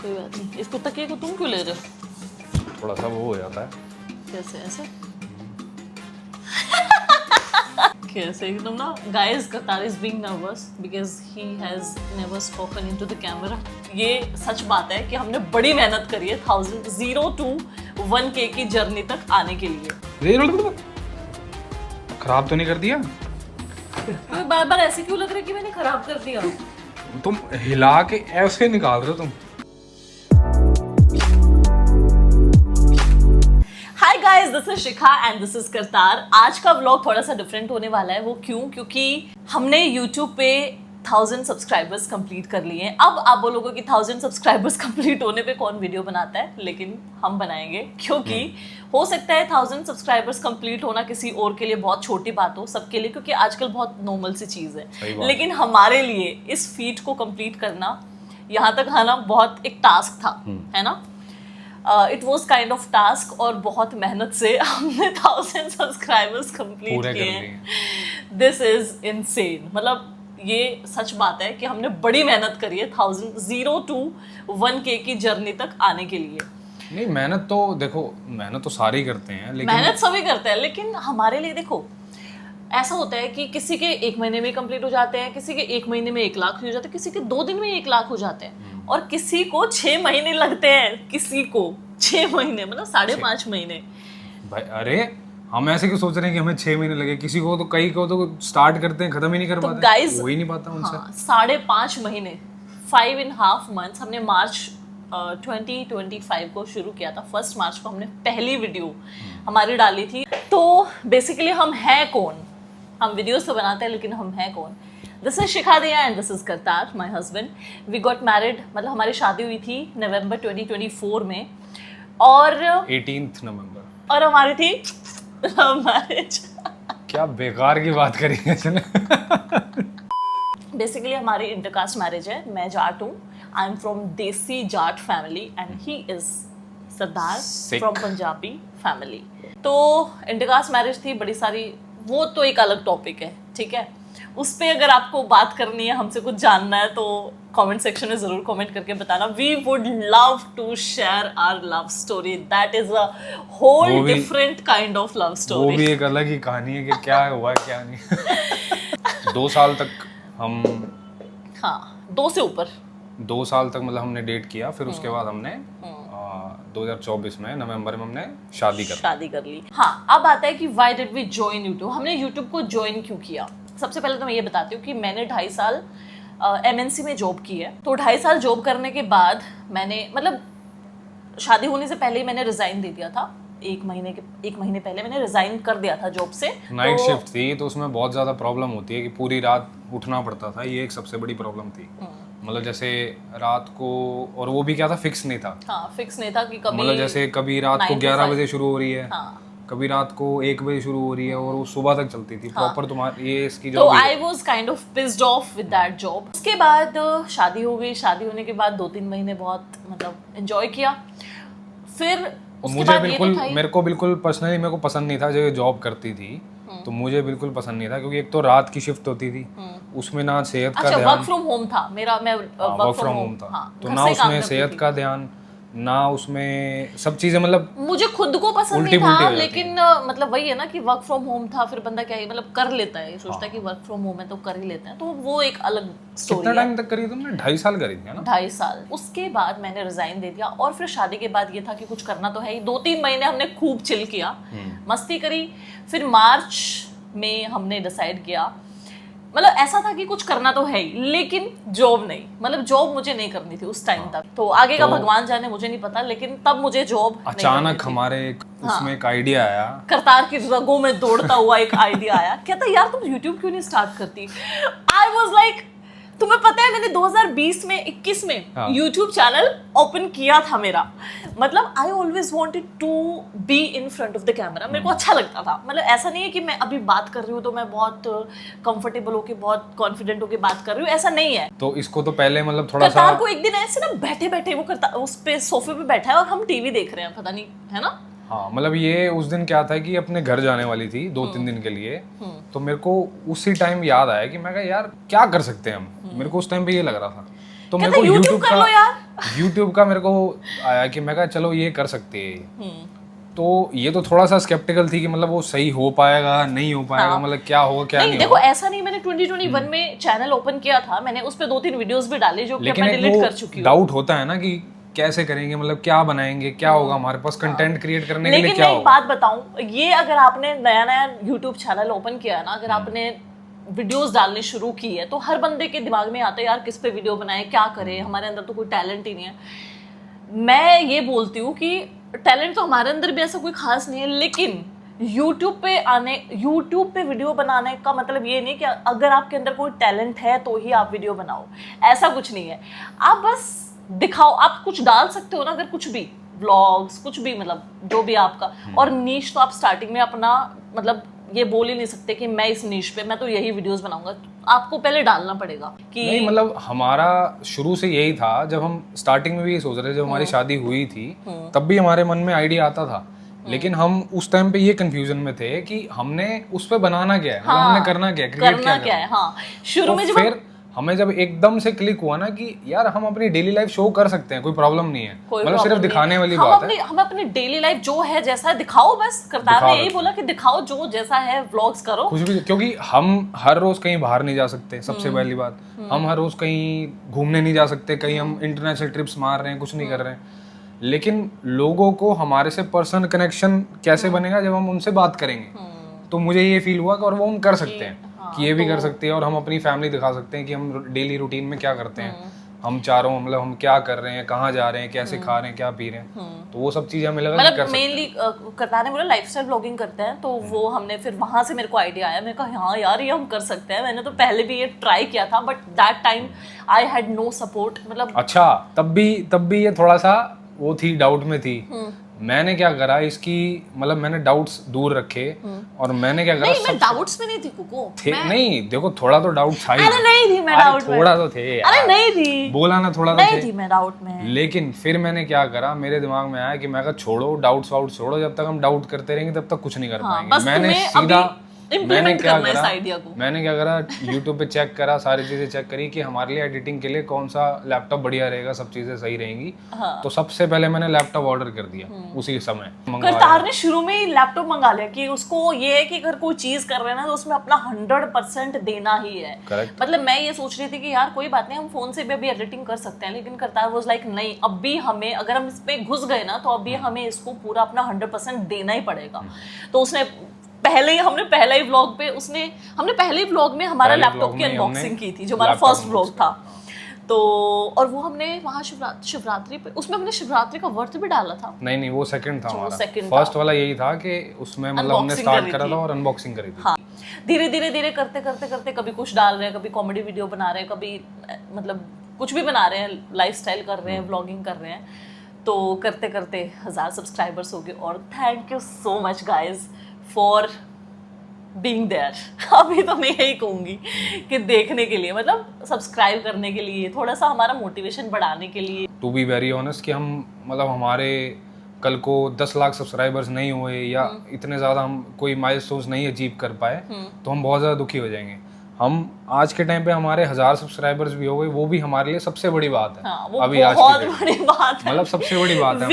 कोई बात नहीं। इसको तकिए को तुम क्यों ले रहे हो? थोड़ा सा वो हो जाता है। कैसे ऐसे? कैसे एकदम ना guys, Qatar is being nervous because he has never spoken into the camera. ये सच बात है कि हमने बड़ी मेहनत करी है 0 to 1K की जर्नी तक आने के लिए। खराब तो नहीं कर दिया? तो बार बार ऐसे क्यों लग रहा है कि मैंने खराब कर दिया? तुम हिला के ऐसे निकाल रहे हो तुम। Hi guys, this is Shikha and this is Kartar. आज का व्लॉग थोड़ा सा डिफरेंट होने वाला है। वो क्यों? क्योंकि हमने यूट्यूब पे 1000 सब्सक्राइबर्स कंप्लीट कर लिए हैं। अब आप बोलोगे कि 1000 सब्सक्राइबर्स कंप्लीट होने पे कौन वीडियो बनाता है, लेकिन हम बनाएंगे क्योंकि हो सकता है 1000 सब्सक्राइबर्स कंप्लीट होना किसी और के लिए बहुत छोटी बात हो, सबके लिए क्योंकि आजकल बहुत नॉर्मल सी चीज़ है, लेकिन हमारे लिए इस फीट को कंप्लीट करना, यहाँ तक आना बहुत एक टास्क था, है ना? It was kind of task और बहुत मेहनत से हमने 1000 सब्सक्राइबर्स कंप्लीट किए हैं। This is insane. मतलब ये सच बात है कि हमने बड़ी मेहनत करी है 0 to 1K की जर्नी तक आने के लिए। नहीं, मेहनत तो देखो, मेहनत तो सारे ही करते हैं, लेकिन मेहनत सभी करते हैं, लेकिन हमारे लिए देखो ऐसा होता है कि किसी के 1 महीने में कंप्लीट हो जाते हैं, किसी के 1 महीने में 1 लाख हो जाते हैं, किसी के 2 दिन में 1 लाख हो जाते हैं, और किसी को 6 महीने लगते हैं। किसी को 6 महीने मतलब 5.5 महीने। भाई अरे हम ऐसे क्यों सोच रहे हैं कि हमें 6 महीने लगे? किसी को तो, कई को तो स्टार्ट करते हैं खत्म ही नहीं कर तो पाते। गाइस हो ही नहीं पाता उनसे। हाँ, 5.5 महीने 5.5 months हमने मार्च 2025 को शुरू किया था। 1 मार्च को हमने पहली वीडियो हमारी डाली थी। तो बेसिकली हम हैं कौन? हम वीडियोस तो बनाते हैं, लेकिन हम हैं कौन? This is Shikha Diya and this is Kartar, my husband. We got married, मतलब हमारी शादी हुई थी नवंबर 2024 में, और 18 नवंबर, और हमारी थी लव मैरिज। क्या बेकार की बात करी है इसने। बेसिकली हमारी इंटरकास्ट मैरिज है। मैं जाट हूँ, आई एम फ्रॉम देसी Jat family and he is Sardar from Punjabi family. तो इंटरकास्ट मैरिज थी, बड़ी सारी, वो तो एक अलग टॉपिक है, ठीक है? उस पर अगर आपको बात करनी है, हमसे कुछ जानना है, तो कमेंट सेक्शन में ज़रूर कमेंट करके बताना। We would love to share our love story. That is a whole different kind of love story. वो भी एक अलग ही कहानी है कि क्या हुआ क्या नहीं। 2 साल तक हम, हाँ 2 से ऊपर 2 साल तक मतलब हमने डेट किया। फिर उसके बाद हमने 2024 में नवंबर में हमने शादी कर ली। हाँ, अब आता है कि why did we join YouTube? हमने यूट्यूब को ज्वाइन क्यों किया? सबसे पहले तो मैं ये बताती हूँ कि मैंने 2.5 साल MNC में जॉब की है। तो 2.5 साल जॉब करने के बाद मैंने, मतलब शादी होने से पहले ही मैंने रिजाइन दे दिया था। 1 महीने पहले मैंने रिजाइन कर दिया था जॉब से। नाइट शिफ्ट थी, तो उसमें बहुत ज़्यादा प्रॉब्लम होती है कि पूरी रात उठना पड़ता था। ये एक सबसे बड़ी प्रॉब्लम थी। मतलब जैसे रात को, और वो भी क्या था, फिक्स नहीं था। हाँ, फिक्स नहीं था कि कभी, मतलब जैसे कभी रात को 11 बजे शुरू हो रही है, हाँ, कभी रात को 1 बजे शुरू हो रही है, और वो सुबह तक चलती थी प्रॉपर। तुम्हारी ये इसकी तो job. I was kind of pissed off with that job. उसके बाद शादी हो गई। शादी होने के बाद 2-3 महीने बहुत मतलब एंजॉय किया। फिर उसके मुझे बाद बिल्कुल, ये तो मेरे को बिल्कुल पर्सनली मेरे को पसंद नहीं था जो जॉब करती थी। तो मुझे बिल्कुल पसंद नहीं था, क्योंकि एक तो रात की शिफ्ट होती थी, उसमें ना सेहत का ध्यान। वर्क फ्रॉम होम था मेरा, मैं वर्क फ्रॉम होम था। हाँ, तो ना उसमें सेहत का ध्यान, ना उसमें सब चीजें, मतलब मुझे खुद को पसंद नहीं था। लेकिन मतलब वही है ना कि वर्क फ्रॉम होम था, फिर बंदा क्या ही मतलब कर लेता है, सोचता है कि वर्क फ्रॉम होम है तो कर ही लेते हैं। तो वो एक अलग स्टोरी है। कितना टाइम तक करी तुमने? 2.5 साल करी थी ना? 2.5 साल। उसके बाद मैंने रिजाइन दे दिया, और फिर शादी के बाद ये था कि कुछ करना तो है ही। 2-3 महीने हमने खूब चिल किया, मस्ती करी। फिर मार्च में हमने डिसाइड किया, मतलब ऐसा था कि कुछ करना तो है ही, लेकिन जॉब नहीं, मतलब जॉब मुझे नहीं करनी थी उस टाइम तक। तो आगे का भगवान जाने, मुझे नहीं पता, लेकिन तब मुझे जॉब अचानक हमारे उसमें एक आइडिया आया। करतार की रगों में दौड़ता हुआ एक आइडिया आया। कहता यार तुम YouTube क्यों नहीं स्टार्ट करती? आई वाज लाइक, तुम्हें पता है मैंने 2020 में 21 में YouTube चैनल ओपन किया था मेरा। मतलब I always wanted to be in front of the camera. मेरे को अच्छा लगता था। मतलब ऐसा नहीं है कि मैं अभी बात कर रही हूँ तो मैं बहुत कंफर्टेबल होके, बहुत कॉन्फिडेंट होके बात कर रही हूँ, ऐसा नहीं है। तो इसको तो पहले मतलब थोड़ा सा, करतार को एक दिन ऐसे ना बैठे बैठे वो करता उस पे सोफे पे बैठा है और हम टीवी देख रहे हैं, पता नहीं, है ना? हाँ, मतलब ये उस दिन क्या था कि अपने घर जाने वाली थी 2-3 दिन के लिए। तो मेरे को उसी टाइम याद आया कि मैं कहा यार क्या कर सकते हैं हम। मेरे को उस टाइम पे ये लग रहा था। तो मेरे कहते को YouTube कर लो यार। यूट्यूब का मेरे को आया कि मैं कहा चलो ये कर सकते हैं। तो ये तो थोड़ा सा स्केप्टिकल थी कि मतलब वो सही हो पाएगा नहीं हो पाएगा, मतलब क्या होगा क्या नहीं देखो ऐसा नहीं, मैंने 2021 में चैनल ओपन किया था, मैंने उस पे 2-3 वीडियोस भी डाले जो कि मैं डिलीट कर चुकी हूँ। डाउट होता है ना कि कैसे करेंगे, मतलब क्या बनाएंगे, क्या होगा हमारे पास कंटेंट क्रिएट करने के लिए, क्या होगा। लेकिन मैं एक बात बताऊं, ये अगर आपने नया यूट्यूब चैनल ओपन किया है ना, अगर आपने वीडियोस डालने शुरू की है तो हर बंदे के दिमाग में आता है यार किस पे वीडियो बनाए, क्या करे, हमारे अंदर तो कोई टैलेंट ही नहीं है। मैं ये बोलती हूँ कि टैलेंट तो हमारे अंदर भी ऐसा कोई खास नहीं है, लेकिन यूट्यूब पे वीडियो बनाने का मतलब ये नहीं कि अगर आपके अंदर कोई टैलेंट है तो ही आप वीडियो बनाओ, ऐसा कुछ नहीं है। आप बस दिखाओ, आप कुछ डाल सकते हो ना, अगर कुछ भी व्लॉग्स, कुछ भी, मतलब जो भी आपका। और नीश तो आप स्टार्टिंग में अपना मतलब ये बोल ही नहीं सकते कि मैं इस नीश पे मैं तो यही वीडियोस बनाऊंगा, आपको पहले डालना पड़ेगा कि नहीं, मतलब हमारा शुरू से यही था। जब हम स्टार्टिंग में भी ये सोच रहे थे, जब हमारी शादी हुई थी तब भी हमारे मन में आइडिया आता था, लेकिन हम उस टाइम पे ये कंफ्यूजन में थे कि हमने उस पे बनाना क्या है, मतलब हमने करना क्या है, क्रिएट क्या है। हाँ, शुरू में फिर हमें जब एकदम से क्लिक हुआ ना कि यार हम अपनी डेली लाइफ शो कर सकते हैं, कोई प्रॉब्लम नहीं है, मतलब सिर्फ दिखाने वाली बात है। हम अपनी डेली लाइफ जो है जैसा है दिखाओ, बस। करतार ने यही बोला कि दिखाओ जो जैसा है, व्लॉग्स करो कुछ भी, क्योंकि हम हर रोज कहीं बाहर नहीं जा सकते, सबसे पहली बात। हम हर रोज कहीं घूमने नहीं जा सकते, कहीं हम इंटरनेशनल ट्रिप्स मार रहे हैं, कुछ नहीं कर रहे हैं। लेकिन लोगों को हमारे से पर्सनल कनेक्शन कैसे बनेगा, जब हम उनसे बात करेंगे। तो मुझे ये फील हुआ कि और वो हम कर सकते हैं कि ये भी कर सकते हैं, और हम अपनी फैमिली दिखा सकते हैं कि हम डेली रूटीन में क्या करते हैं, हम चारों, मतलब हम क्या कर रहे हैं, कहाँ जा रहे हैं, कैसे खा रहे हैं, क्या पी रहे हैं। तो वो सब चीजें हमें लगा मतलब मेनली करतार ने बोला लाइफस्टाइल ब्लॉगिंग करते हैं, तो वो हमने फिर वहां से मेरे को आइडिया आया, मैंने कहा हाँ यार ये हम कर सकते हैं। मैंने तो पहले भी ये ट्राई किया था, but that time I had no support, मतलब अच्छा तब भी ये थोड़ा सा वो थी, डाउट में थी। मैंने क्या करा इसकी, मतलब मैंने डाउट्स दूर रखे, और मैंने क्या करा, नहीं मैं डाउट्स में नहीं थी कुको, नहीं देखो थोड़ा तो डाउट था ही। अरे नहीं थी मैं डाउट में, थोड़ा तो थे यार। अरे नहीं थी, बोला ना थोड़ा तो नहीं थे। थी मैं डाउट में। लेकिन फिर मैंने क्या करा, मेरे दिमाग में आया कि मैं कहा छोड़ो डाउट्स वाउट छोड़ो, जब तक हम डाउट करते रहेंगे तब तक कुछ नहीं कर पाएंगे। मैंने सीधा मैंने क्या करा यूट्यूब पे चेक करा, सारी चीजें चेक करी कि हमारे लिए एडिटिंग के लिए कौन सा लैपटॉप बढ़िया रहेगा, सब चीजें सही रहेंगी। तो सबसे पहले मैंने लैपटॉप ऑर्डर कर दिया उसी समय। करतार ने शुरू में ही लैपटॉप मंगा लिया कि उसको ये है कि अगर कोई चीज कर रहे हैं ना तो उसमें अपना 100% देना ही है। मतलब मैं ये सोच रही थी कि यार कोई बात नहीं, हम फोन से भी अभी एडिटिंग कर सकते हैं, लेकिन करतार वाज लाइक नहीं, अभी हमें अगर हम इस पे घुस गए ना तो अभी हमें इसको पूरा अपना 100% देना ही पड़ेगा। तो उसने हमने पहले ही व्लॉग में हमारा लैपटॉप की अनबॉक्सिंग की थी, जो हमारा फर्स्ट व्लॉग था। तो और वो हमने वहाँ शिवरात्रि पे, उसमें हमने शिवरात्रि का व्रत भी डाला था। नहीं वो सेकंड था हमारा, फर्स्ट वाला यही था कि उसमें मतलब हमने स्टार्ट करा था और अनबॉक्सिंग करी थी। हाँ, धीरे करते कभी कुछ डाल रहे हैं, कभी कॉमेडी वीडियो बना रहे हैं, कभी मतलब कुछ भी बना रहे हैं, लाइफस्टाइल कर रहे हैं, व्लॉगिंग कर रहे हैं। तो करते करते 1000 सब्सक्राइबर्स हो गए, और thank you so much guys for being there. अभी तो मैं यही कहूँगी कि देखने के लिए, मतलब सब्सक्राइब करने के लिए, थोड़ा सा हमारा मोटिवेशन बढ़ाने के लिए। टू बी वेरी ऑनेस्ट कि हम मतलब हमारे कल को 10 लाख सब्सक्राइबर्स नहीं हुए या इतने ज़्यादा हम कोई माइलस्टोन्स नहीं अचीव कर पाए तो हम बहुत ज़्यादा दुखी हो जाएंगे। हम आज के टाइम पे हमारे 1000 सब्सक्राइबर्स भी हो गए, वो भी हमारे लिए सबसे बड़ी बात है। हाँ, वो अभी बहुत बड़ी बात है, मतलब सबसे बड़ी बात है।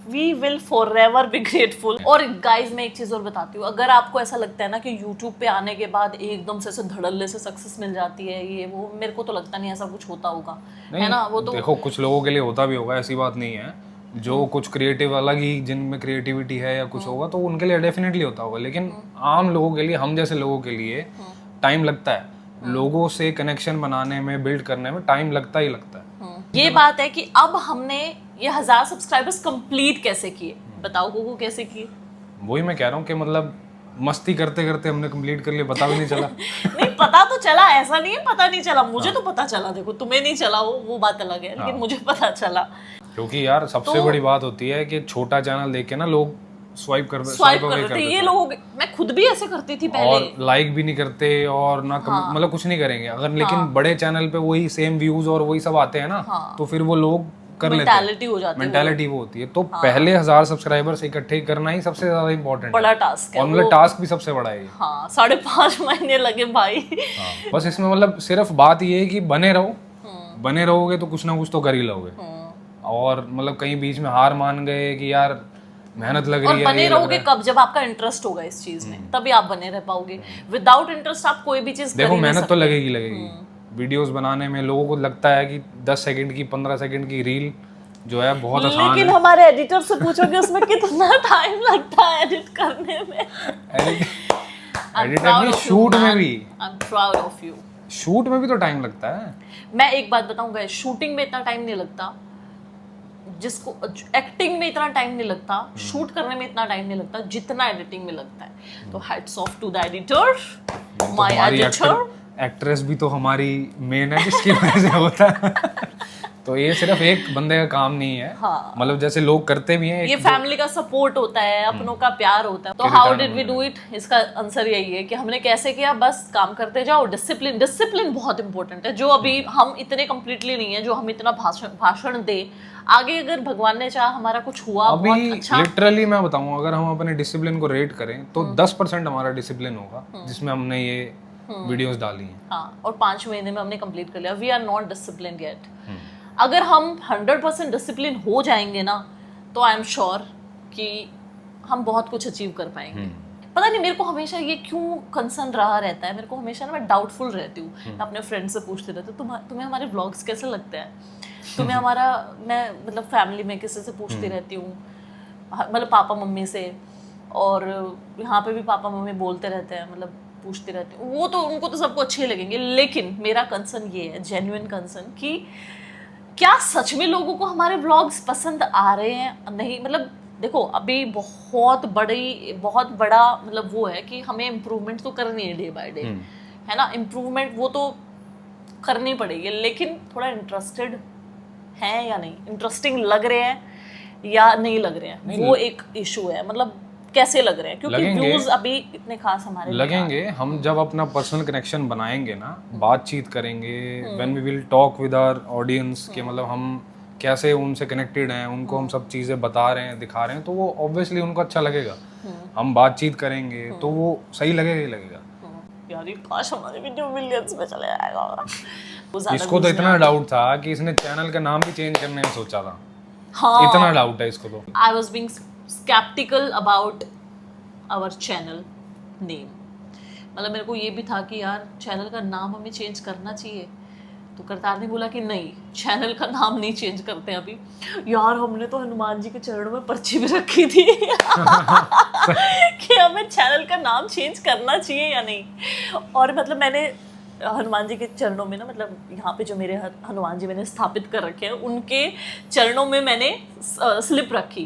We will forever be grateful. और गाइस मैं एक चीज और बताती हूँ, अगर आपको ऐसा लगता है ना कि यूट्यूब पे आने के बाद एकदम से धड़ल्ले से सक्सेस मिल जाती है, ये वो, मेरे को तो लगता नहीं ऐसा कुछ होता होगा, है ना। वो तो देखो कुछ लोगों के लिए होता भी होगा, ऐसी बात नहीं है। जो कुछ क्रिएटिव अलग ही जिनमें क्रिएटिविटी है या कुछ होगा तो उनके लिए डेफिनेटली होता होगा, लेकिन आम लोगों के लिए, हम जैसे लोगों के लिए टाइम लगता है। लोगों से कनेक्शन बनाने में, बिल्ड करने में टाइम लगता ही लगता है। ये बात है कि अब हमने ये 1000 सब्सक्राइबर्स कंप्लीट कैसे किए, बताओ कोको कैसे किए? वही मैं कह रहा हूँ कि मतलब मस्ती करते करते हमने कंप्लीट कर लिया, पता भी नहीं चला। नहीं पता तो चला, ऐसा नहीं है पता नहीं चला, मुझे तो पता चला। देखो तुम्हें नहीं चला वो बात अलग है, लेकिन मुझे पता चला। क्योंकि यार सबसे बड़ी बात होती है कि छोटा चैनल देख के ना लोग स्वाइप कर रहे थे। ये लोग, मैं खुद भी ऐसे करती थी पहले, और लाइक भी नहीं करते और ना मतलब कुछ नहीं करेंगे अगर, लेकिन बड़े चैनल पे वही सेम व्यूज और वही सब आते हैं ना, तो फिर वो लोग कर लेते हैं, मेंटालिटी वो होती है। तो पहले 1000 सब्सक्राइबर्स इकट्ठे करना ही सबसे ज्यादा इंपॉर्टेंट बड़ा टास्क है, और मतलब टास्क भी सबसे बड़ा है। हाँ, 5.5 महीने लगे भाई। बस इसमें मतलब सिर्फ बात ये है कि बने रहो, बने रहोगे तो कुछ ना कुछ तो कर ही लोगे। और मतलब कहीं बीच में हार मान गए कि यार मेहनत लग और रही है, बने ये लग रहोगे रहा है। कब, जब आपका इंटरेस्ट होगा इस चीज में, तभी आप बने रह पाओगे। विदाउट इंटरेस्ट आप कोई भी चीज कर देखो ही नहीं मेहनत तो सकते। लगेगी। वीडियोस बनाने में लोगों को लगता है कि 10 सेकंड की 15 सेकंड की रील जो है बहुत आसान लेकिन है। हमारे एडिटर से पूछोगे उसमें कितना टाइम लगता है एडिट करने में। एडिटर नहीं, शूट में भी। I am proud of you. Shoot में भी तो टाइम लगता है। मैं एक बात बताऊंगा, शूटिंग में इतना टाइम नहीं लगता, जिसको एक्टिंग में इतना टाइम नहीं लगता, शूट करने में इतना टाइम नहीं लगता जितना एडिटिंग में लगता है। तो hats off to the editor, my editor. Actress भी तो हमारी मेन है जिसकी वजह से होता है। तो ये सिर्फ एक बंदे का काम नहीं है। हाँ। मतलब जैसे लोग करते भी हैं, ये फैमिली का सपोर्ट होता है, अपनों का प्यार होता है। तो how did we do it, इसका आंसर यही है कि हमने कैसे किया, बस काम करते जाओ। डिसिप्लिन बहुत इंपॉर्टेंट है, जो अभी हम इतने कंप्लीटली नहीं है जो हम इतना भाषण दे। आगे अगर भगवान ने चाहा हमारा कुछ हुआ अभी बहुत अच्छा। लिटरली मैं बताऊं, अगर हम अपने डिसिप्लिन को रेट करें तो 10% हमारा डिसिप्लिन होगा जिसमें हमने ये वीडियोस डाली हैं। हाँ, और 5 महीने में हमने कंप्लीट कर लिया। We are not discipline yet. अगर हम 100% डिसिप्लिन हो जाएंगे ना, तो आई एम श्योर कि हम बहुत कुछ अचीव कर पाएंगे। पता नहीं मेरे को हमेशा ये क्यों कंसर्न रहा रहता है, मेरे को हमेशा ना मैं डाउटफुल रहती हूँ। मैं अपने फ्रेंड से पूछती रहती हूँ, तुम्हें हमारे व्लॉग्स कैसे लगते हैं, तुम्हें हमारा, मैं मतलब फैमिली में किसी से पूछती रहती हूँ, मतलब पापा मम्मी से, और यहाँ पे भी पापा मम्मी बोलते रहते हैं, मतलब पूछते रहते हैं। वो तो उनको तो सबको अच्छे लगेंगे, लेकिन मेरा कंसर्न ये है, जेन्युइन कंसर्न, कि क्या सच में लोगों को हमारे व्लॉग्स पसंद आ रहे हैं नहीं। मतलब देखो अभी बहुत बड़ा मतलब वो है कि हमें इम्प्रूवमेंट तो करनी है डे बाय डे, है ना। इम्प्रूवमेंट वो तो करनी पड़ेगी, लेकिन थोड़ा इंटरेस्टेड हैं या नहीं, इंटरेस्टिंग लग रहे हैं या नहीं लग रहे हैं, वो एक इशू है। मतलब कैसे लग रहे हैं, क्योंकि व्यूज अभी इतने खास हमारे लगेंगे। हम जब अपना पर्सनल कनेक्शन बनाएंगे ना, बातचीत करेंगे, when we will talk with our audience, कि मतलब हम कैसे उनसे कनेक्टेड हैं, उनको हम सब चीज़ें बता रहे हैं, दिखा रहे हैं, तो वो ऑब्वियसली उनको अच्छा लगेगा। हम बातचीत करेंगे तो वो सही लगेगा ही लगेगा। यार काश हमारे वीडियो मिलियंस में चले जाएगा। इसको तो इतना डाउट था कि इसने चैनल का नाम भी चेंज करने में सोचा था। हाँ, इतना डाउट है इसको तो। I was being sceptical about our channel name. मतलब मेरे को ये भी था कि यार चैनल का नाम हमें चेंज करना चाहिए, तो करतार ने बोला कि नहीं, चैनल का नाम नहीं चेंज करते हैं अभी। यार हमने तो हनुमान जी के चरणों में पर्ची भी रखी थी कि हमें चैनल का नाम चेंज करना चाहिए या नहीं। और मतलब मैंने हनुमान जी के चरणों में ना, मतलब यहाँ पे जो मेरे हनुमान जी मैंने स्थापित कर रखे हैं, उनके चरणों में मैंने स्लिप रखी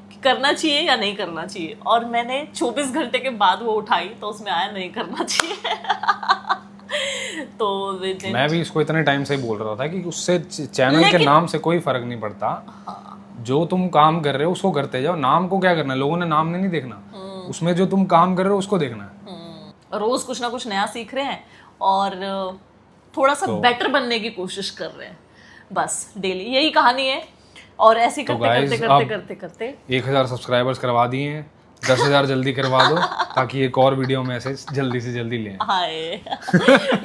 कि करना चाहिए या नहीं करना चाहिए। और मैंने 24 घंटे के बाद वो उठाई तो उसमें आया नहीं करना चाहिए। तो मैं भी इसको इतने टाइम से ही बोल रहा था कि उससे चैनल के नाम से कोई फर्क नहीं पड़ता। हाँ। जो तुम काम कर रहे हो उसको करते जाओ, नाम को क्या करना है, लोगों ने नाम नहीं देखना, उसमें जो तुम काम कर रहे हो उसको देखना है। रोज कुछ ना कुछ नया सीख रहे हैं और थोड़ा सा बेटर बनने की कोशिश कर रहे हैं, बस डेली यही कहानी है। और ऐसे करते 1000 सब्सक्राइबर्स करवा दिए हैं, 10,000 जल्दी करवा दो ताकि एक और वीडियो मैसेज जल्दी से जल्दी लें। हाय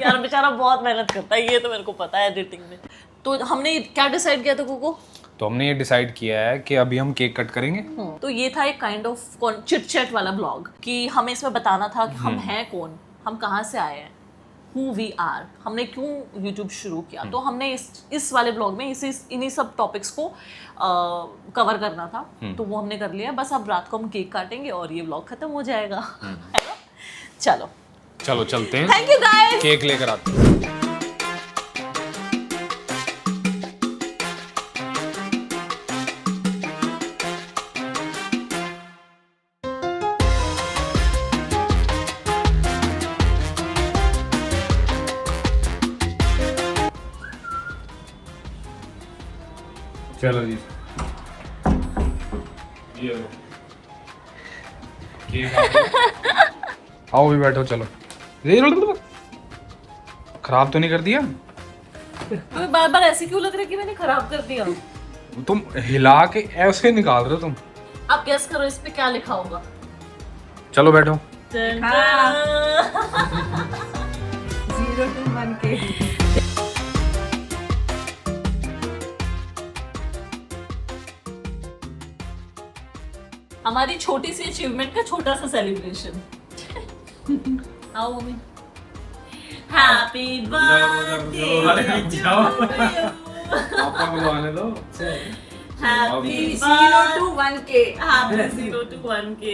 यार बेचारा बहुत मेहनत करता है, ये तो मेरे को पता है एडिटिंग में। तो हमने क्या डिसाइड किया था कोको? तो हमने ये डिसाइड किया है कि अभी हम केक कट करेंगे। तो ये था एक काइंड ऑफ चिट चैट वाला ब्लॉग, कि हमें इसमें बताना था कि हम हैं कौन, हम कहाँ से आए हैं, who we are, हमने क्यों YouTube शुरू किया। तो हमने इस वाले ब्लॉग में इन्हीं सब टॉपिक्स को कवर करना था, तो वो हमने कर लिया। बस अब रात को हम केक काटेंगे और ये ब्लॉग खत्म हो जाएगा, है ना। चलो चलते हैं। थैंक यू गाइस, केक लेकर आते हैं। चलो जी, ये आओ भी बैठो। चलो, खराब तो नहीं कर दिया? तुम्हें बार बार ऐसे क्यों लग रहा है कि मैंने खराब कर दिया? तुम हिला के ऐसे निकाल रहे हो तुम। आप गेस करो इस पे क्या लिखा होगा। चलो बैठो। 0 to 1 के हमारी छोटी सी अचीवमेंट का छोटा सा सेलिब्रेशन। आओ मम्मी। हैप्पी बर्थडे पापा को आने दो। Happy 0 to 1K। Happy 0 to 1K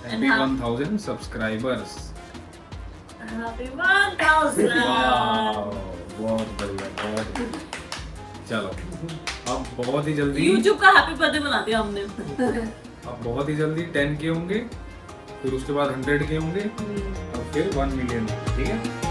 happy 1000 subscribers. Happy 1000। बहुत बढ़िया, बहुत बढ़िया। चलो अब बहुत ही जल्दी YouTube का हैप्पी बर्थडे बना दिया हमने। अब बहुत ही जल्दी 10K होंगे, फिर उसके बाद 100K होंगे और फिर 1 मिलियन, ठीक है।